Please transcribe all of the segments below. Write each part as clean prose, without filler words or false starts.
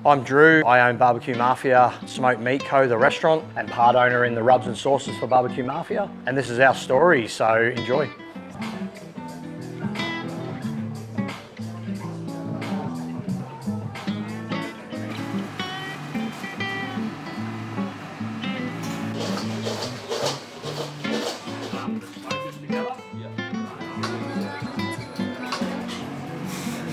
I'm Drew. I own Barbecue Mafia Smoked Meat Co, the restaurant, and part owner in the rubs and sauces for Barbecue Mafia. And this is our story, so enjoy.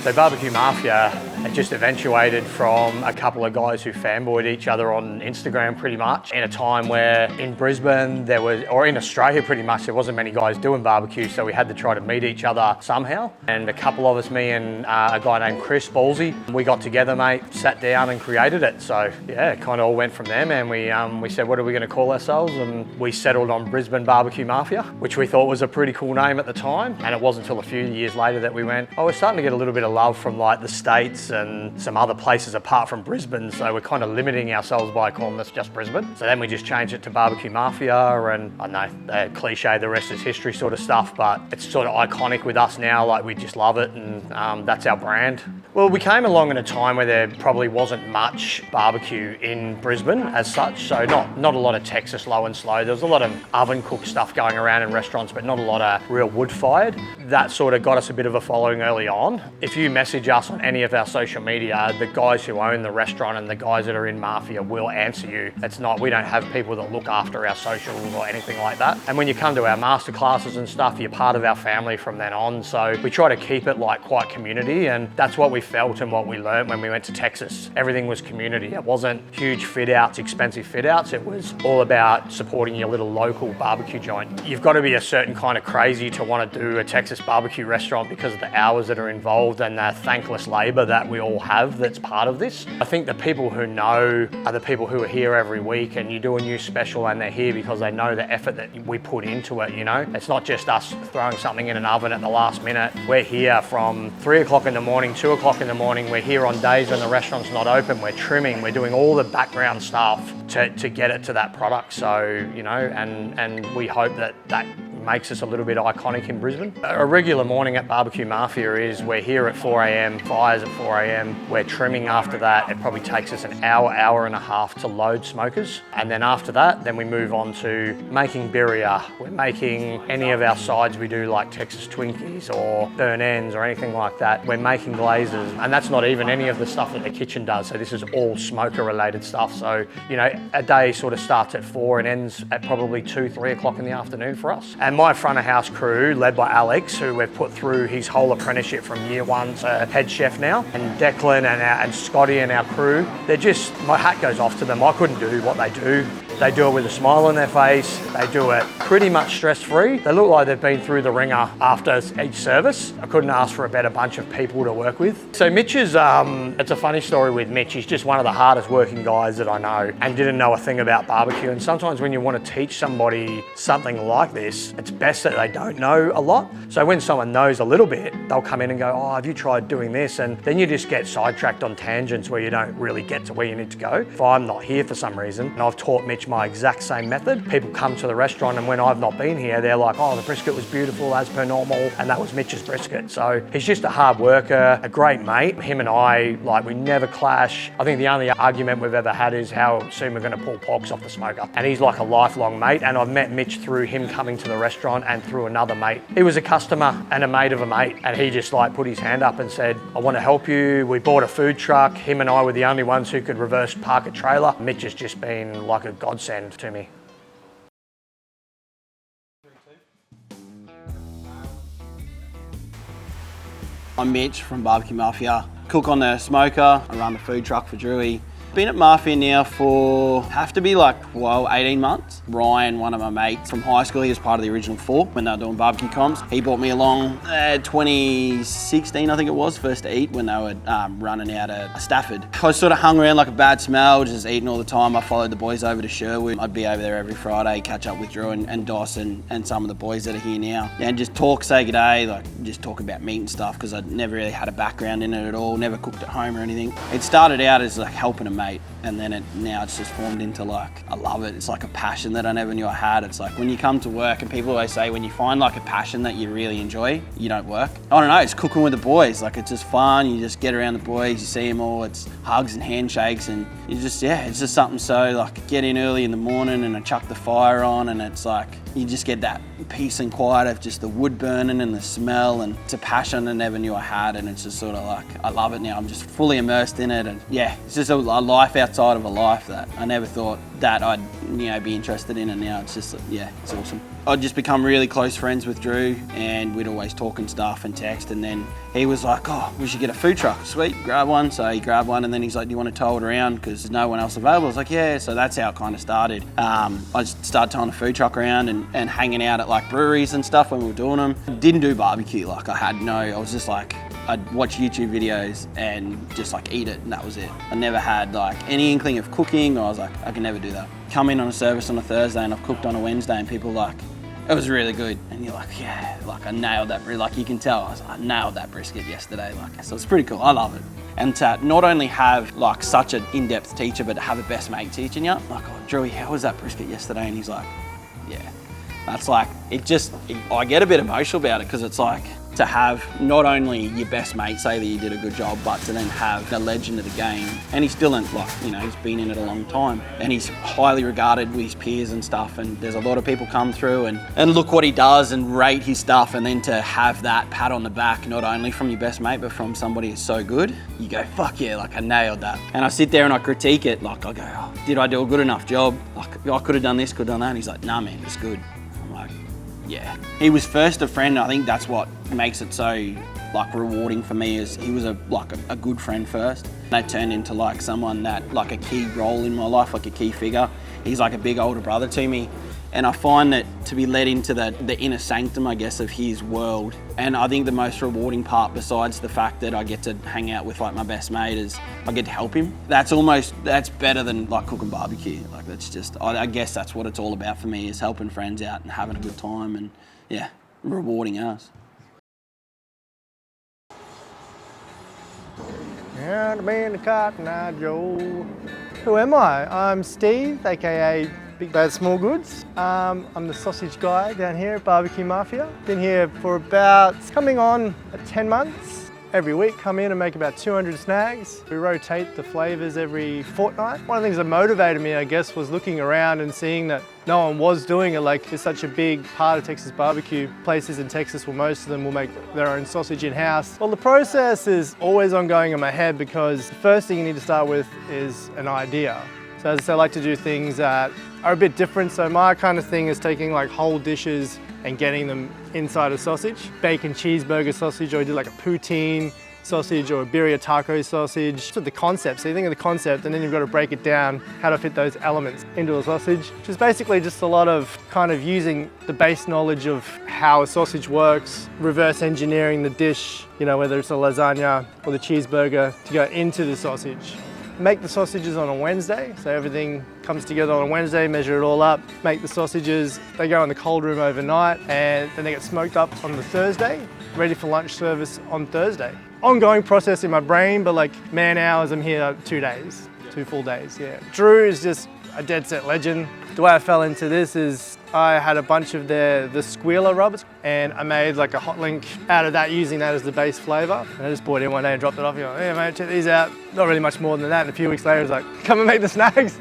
So Barbecue Mafia, it just eventuated from a couple of guys who fanboyed each other on Instagram pretty much, in a time where in Brisbane or in Australia pretty much, there wasn't many guys doing barbecue, so we had to try to meet each other somehow. And a couple of us, me and a guy named Chris Ballsy, we got together, mate, sat down and created it. So yeah, it kind of all went from there, man. We said, what are we going to call ourselves? And we settled on Brisbane Barbecue Mafia, which we thought was a pretty cool name at the time. And it wasn't until a few years later that we went, oh, we're starting to get a little bit of love from like the States and some other places apart from Brisbane, so we're kind of limiting ourselves by calling this just Brisbane. So then we just changed it to Barbecue Mafia, and I know, the cliche, the rest is history sort of stuff, but it's sort of iconic with us now, like we just love it, and that's our brand. Well, we came along in a time where there probably wasn't much barbecue in Brisbane as such, so not a lot of Texas low and slow. There was a lot of oven cooked stuff going around in restaurants, but not a lot of real wood fired. That sort of got us a bit of a following early on. If you message us on any of our social media, the guys who own the restaurant and the guys that are in Mafia will answer you. We don't have people that look after our socials or anything like that. And when you come to our master classes and stuff, you're part of our family from then on. So we try to keep it like quite community, and that's what we felt and what we learned when we went to Texas. Everything was community. It wasn't huge fit outs, expensive fit outs. It was all about supporting your little local barbecue joint. You've got to be a certain kind of crazy to want to do a Texas barbecue restaurant because of the hours that are involved and the thankless labor that we all have that's part of this. I think the people who know are the people who are here every week, and you do a new special and they're here because they know the effort that we put into it, you know? It's not just us throwing something in an oven at the last minute. We're here from 3 o'clock in the morning, 2 o'clock in the morning. We're here on days when the restaurant's not open. We're trimming, we're doing all the background stuff to get it to that product. So, you know, and we hope that makes us a little bit iconic in Brisbane. A regular morning at Barbecue Mafia is we're here at 4 a.m, fires at 4 a.m, we're trimming after that. It probably takes us an hour and a half to load smokers. And then after that, then we move on to making birria. We're making any of our sides we do, like Texas Twinkies or burn ends or anything like that. We're making glazes, and that's not even any of the stuff that the kitchen does. So this is all smoker related stuff. So, you know, a day sort of starts at 4 and ends at probably 2, 3 o'clock in the afternoon for us. And my front of house crew, led by Alex, who we've put through his whole apprenticeship from year 1 to head chef now, and Declan and Scotty and our crew, they're just, my hat goes off to them. I couldn't do what they do. They do it with a smile on their face. They do it pretty much stress-free. They look like they've been through the ringer after each service. I couldn't ask for a better bunch of people to work with. So Mitch is, it's a funny story with Mitch. He's just one of the hardest working guys that I know, and didn't know a thing about barbecue. And sometimes when you want to teach somebody something like this, it's best that they don't know a lot. So when someone knows a little bit, they'll come in and go, oh, have you tried doing this? And then you just get sidetracked on tangents where you don't really get to where you need to go. If I'm not here for some reason, and I've taught Mitch my exact same method, people come to the restaurant and when I've not been here, they're like, oh, the brisket was beautiful as per normal, and that was Mitch's brisket. So he's just a hard worker, a great mate. Him and I, like, we never clash. I think the only argument we've ever had is how soon we're going to pull porks off the smoker. And he's like a lifelong mate, and I've met Mitch through him coming to the restaurant and through another mate. He was a customer and a mate of a mate, and he just like put his hand up and said, I want to help you. We bought a food truck. Him and I were the only ones who could reverse park a trailer. Mitch has just been like a godsend to me. I'm Mitch from Barbecue Mafia. Cook on the smoker, I run the food truck for Drewy. Been at Mafia now for, have to be like, well, 18 months. Ryan, one of my mates from high school, he was part of the original 4 when they were doing barbecue comps. He brought me along 2016, I think it was, first to eat when they were running out of Stafford. I was sort of hung around like a bad smell, just eating all the time. I followed the boys over to Sherwood. I'd be over there every Friday, catch up with Drew and Dawson and some of the boys that are here now. And just talk, say good day, like just talk about meat and stuff, because I'd never really had a background in it at all, never cooked at home or anything. It started out as like helping a mate. mate. And then now it's just formed into like, I love it. It's like a passion that I never knew I had. It's like when you come to work, and people always say when you find like a passion that you really enjoy, you don't work. I don't know, it's cooking with the boys. Like it's just fun. You just get around the boys, you see them all. It's hugs and handshakes, and you just, yeah, it's just something so like get in early in the morning and I chuck the fire on, and it's like, you just get that peace and quiet of just the wood burning and the smell, and it's a passion I never knew I had, and it's just sort of like, I love it now. I'm just fully immersed in it, and yeah, it's just a life outside of a life that I never thought that I'd, you know, be interested in, and now it's just, yeah, it's awesome. I'd just become really close friends with Drew, and we'd always talk and stuff and text, and then he was like, oh, we should get a food truck. Sweet, grab one. So he grabbed one, and then he's like, do you want to tow it around because there's no one else available? I was like, yeah. So that's how it kind of started. I just started towing a food truck around and hanging out at like breweries and stuff when we were doing them. Didn't do barbecue. Like I was just like, I'd watch YouTube videos and just like eat it, and that was it. I never had like any inkling of cooking, or I was like, I can never do that. Come in on a service on a Thursday and I've cooked on a Wednesday, and people are like, it was really good. And you're like, yeah, like I nailed that. Like you can tell, I nailed that brisket yesterday. Like, so it's pretty cool. I love it. And to not only have like such an in-depth teacher, but to have a best mate teaching you. Like, oh, Drewy, how was that brisket yesterday? And he's like, yeah. That's like, I get a bit emotional about it, because it's like, to have not only your best mate say that you did a good job, but to then have the legend of the game, and he's still in, like, you know, he's been in it a long time, and he's highly regarded with his peers and stuff, and there's a lot of people come through and look what he does and rate his stuff, and then to have that pat on the back, not only from your best mate, but from somebody who's so good, you go, fuck yeah, like I nailed that. And I sit there and I critique it, like I go, oh, did I do a good enough job? Like I could have done this, could have done that, and he's like, nah man, it's good. I'm like, yeah. He was first a friend. I think that's what makes it so like rewarding for me, is he was a good friend first. That turned into like someone that, like a key role in my life, like a key figure. He's like a big older brother to me. And I find that to be led into the inner sanctum, I guess, of his world. And I think the most rewarding part, besides the fact that I get to hang out with like my best mate, is I get to help him. That's better than like cooking barbecue. Like that's just, I guess that's what it's all about for me, is helping friends out and having a good time, and yeah, rewarding us. Yeah, the man, the Cotton Eye Joe. Who am I? I'm Steve, aka Big Bad Small Goods. I'm the sausage guy down here at Barbecue Mafia. Been here for about, coming on 10 months. Every week come in and make about 200 snags. We rotate the flavours every fortnight. One of the things that motivated me, I guess, was looking around and seeing that no one was doing it. Like, it's such a big part of Texas barbecue. Places in Texas, well, most of them will make their own sausage in-house. Well, the process is always ongoing in my head, because the first thing you need to start with is an idea. So as I say, I like to do things that are a bit different. So my kind of thing is taking like whole dishes and getting them inside a sausage. Bacon cheeseburger sausage, or I do like a poutine sausage or a birria taco sausage. So the concept, so you think of the concept and then you've got to break it down, how to fit those elements into a sausage, which is basically just a lot of kind of using the base knowledge of how a sausage works, reverse engineering the dish, you know, whether it's a lasagna or the cheeseburger, to go into the sausage. Make the sausages on a Wednesday, so everything comes together on a Wednesday, measure it all up, make the sausages, they go in the cold room overnight, and then they get smoked up on the Thursday, ready for lunch service on Thursday. Ongoing process in my brain, but like man hours, I'm here 2 days, 2 full days, yeah. Drew is just a dead set legend. The way I fell into this is I had a bunch of the squealer rubs, and I made like a hot link out of that, using that as the base flavour. And I just brought it in one day and dropped it off. You know, hey mate, check these out. Not really much more than that. And a few weeks later, it was like, come and make the snags.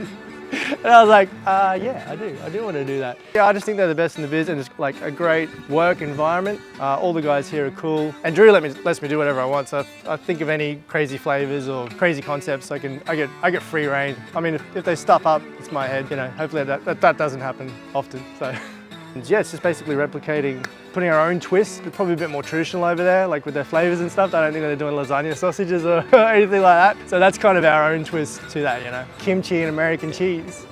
And I was like, yeah, I do want to do that. Yeah, I just think they're the best in the biz, and it's like a great work environment. All the guys here are cool. And Drew lets me do whatever I want. So if I think of any crazy flavors or crazy concepts, I get free reign. I mean, if they stuff up, it's my head, you know, hopefully that doesn't happen often, so. And yeah, it's just basically replicating, putting our own twist, but probably a bit more traditional over there, like with their flavors and stuff. I don't think they're doing lasagna sausages or anything like that. So that's kind of our own twist to that, you know. Kimchi and American cheese.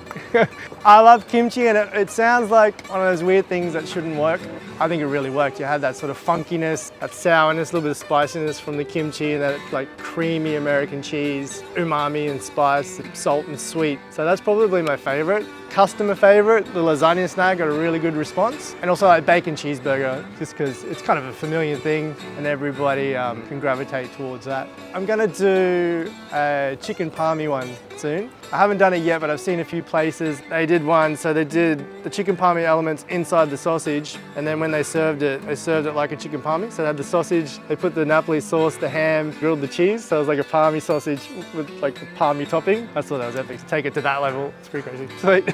I love kimchi, and it sounds like one of those weird things that shouldn't work. I think it really worked. You had that sort of funkiness, that sourness, a little bit of spiciness from the kimchi, and that like creamy American cheese, umami and spice, salt and sweet. So that's probably my favorite. Customer favorite, the lasagna snag got a really good response. And also like bacon cheeseburger. here just because it's kind of a familiar thing and everybody can gravitate towards that. I'm going to do a chicken palmy one soon. I haven't done it yet, but I've seen a few places. They did one, so they did the chicken palmy elements inside the sausage, and then when they served it like a chicken palmy. So they had the sausage, they put the Napoli sauce, the ham, grilled the cheese, so it was like a palmy sausage with like a palmy topping. I thought that was epic. Take it to that level, it's pretty crazy. Sweet.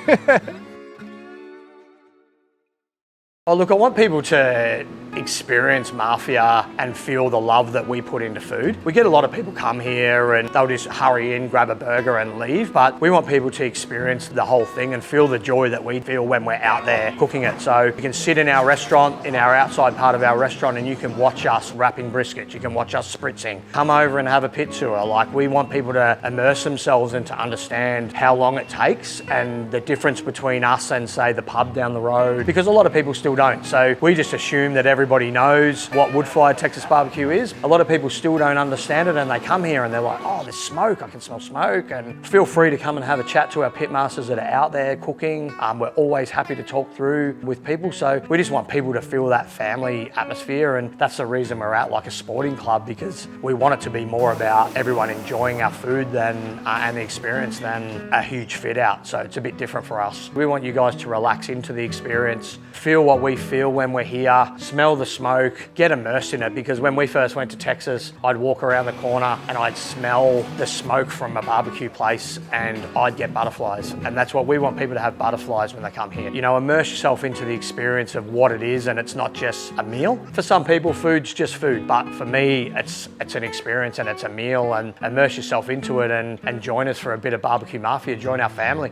Oh, look, I want people to experience Mafia and feel the love that we put into food. We get a lot of people come here and they'll just hurry in, grab a burger and leave, but we want people to experience the whole thing and feel the joy that we feel when we're out there cooking it. So you can sit in our restaurant, in our outside part of our restaurant, and you can watch us wrapping brisket, you can watch us spritzing. Come over and have a pit tour. Like, we want people to immerse themselves and to understand how long it takes and the difference between us and, say, the pub down the road, because a lot of people still don't. So we just assume that everybody knows what wood-fired Texas barbecue is. A lot of people still don't understand it, and they come here and they're like, oh, there's smoke, I can smell smoke. And feel free to come and have a chat to our pit masters that are out there cooking. We're always happy to talk through with people. So we just want people to feel that family atmosphere, and that's the reason we're at like a sporting club, because we want it to be more about everyone enjoying our food than and the experience than a huge fit out. So it's a bit different for us. We want you guys to relax into the experience, feel what we feel when we're here, smell the smoke, get immersed in it, because when we first went to Texas, I'd walk around the corner and I'd smell the smoke from a barbecue place and I'd get butterflies. And that's what we want people to have, butterflies when they come here. You know, immerse yourself into the experience of what it is, and it's not just a meal. For some people, food's just food, but for me, it's an experience and it's a meal, and immerse yourself into it and join us for a bit of barbecue Mafia, join our family.